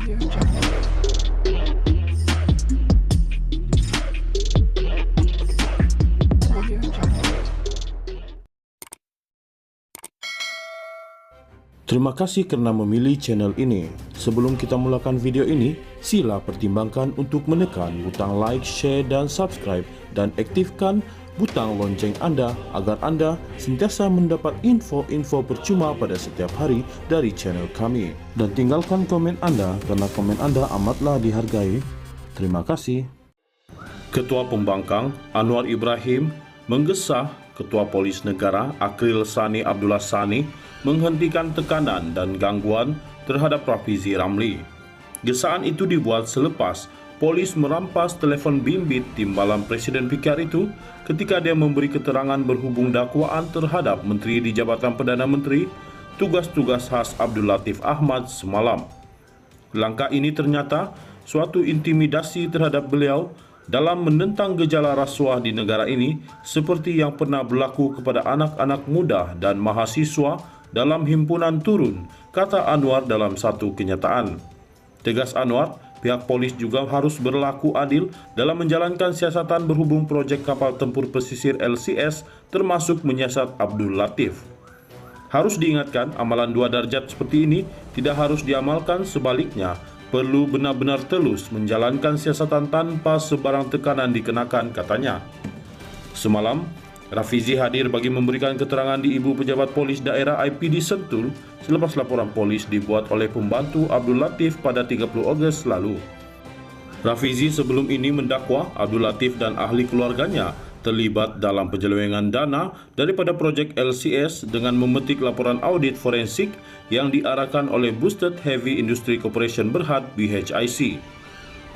Terima kasih karena memilih channel ini. Sebelum kita mulakan video ini, sila pertimbangkan untuk menekan butang like, share, dan subscribe, dan aktifkan butang lonceng Anda agar Anda sentiasa mendapat info-info percuma pada setiap hari dari channel kami. Dan tinggalkan komen Anda karena komen Anda amatlah dihargai. Terima kasih. Ketua Pembangkang Anwar Ibrahim menggesah Ketua Polis Negara Akril Sani Abdullah Sani menghentikan tekanan dan gangguan terhadap Rafizi Ramli. Gesaan itu dibuat selepas polis merampas telepon bimbit timbalan Presiden PKR itu ketika dia memberi keterangan berhubung dakwaan terhadap Menteri di Jabatan Perdana Menteri tugas-tugas khas Abdul Latif Ahmad semalam. Langkah ini ternyata suatu intimidasi terhadap beliau dalam menentang gejala rasuah di negara ini seperti yang pernah berlaku kepada anak-anak muda dan mahasiswa dalam himpunan turun, kata Anwar dalam satu kenyataan. Tegas Anwar, pihak polis juga harus berlaku adil dalam menjalankan siasatan berhubung proyek kapal tempur pesisir LCS termasuk menyiasat Abdul Latif. Harus diingatkan, amalan 2 derajat seperti ini tidak harus diamalkan, sebaliknya perlu benar-benar telus menjalankan siasatan tanpa sebarang tekanan dikenakan, katanya. Semalam, Rafizi hadir bagi memberikan keterangan di Ibu Pejabat Polis Daerah IPD Sentul selepas laporan polis dibuat oleh pembantu Abdul Latif pada 30 Ogos lalu. Rafizi sebelum ini mendakwa Abdul Latif dan ahli keluarganya terlibat dalam penyelewengan dana daripada proyek LCS dengan memetik laporan audit forensik yang diarahkan oleh Boosted Heavy Industry Corporation Berhad BHIC.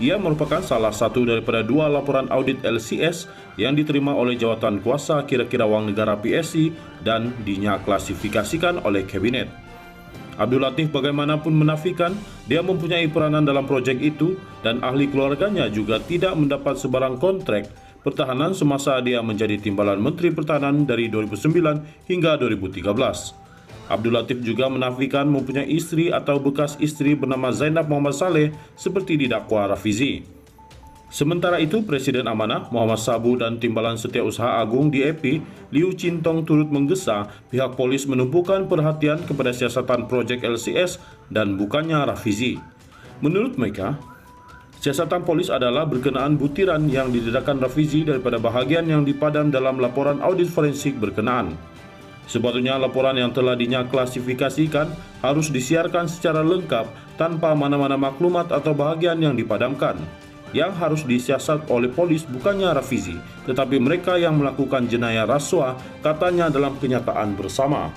Ia merupakan salah satu daripada 2 laporan audit LCS yang diterima oleh jawatan kuasa kira-kira wang negara PSC dan diklasifikasikan oleh Kabinet. Abdul Latif bagaimanapun menafikan dia mempunyai peranan dalam proyek itu dan ahli keluarganya juga tidak mendapat sebarang kontrak pertahanan semasa dia menjadi timbalan Menteri Pertahanan dari 2009 hingga 2013. Abdul Latif juga menafikan mempunyai istri atau bekas istri bernama Zainab Muhammad Saleh seperti didakwa Rafizi. Sementara itu, Presiden Amanah Muhammad Sabu dan Timbalan Setiausaha Agung DAP Liu Chintong turut menggesa pihak polis menumpukan perhatian kepada siasatan proyek LCS dan bukannya Rafizi. Menurut mereka, siasatan polis adalah berkenaan butiran yang didedahkan Rafizi daripada bahagian yang dipadam dalam laporan audit forensik berkenaan. Sebetulnya laporan yang telah diklasifikasikan harus disiarkan secara lengkap tanpa mana-mana maklumat atau bahagian yang dipadamkan. Yang harus disiasat oleh polis bukannya Rafizi, tetapi mereka yang melakukan jenayah rasuah, katanya dalam kenyataan bersama.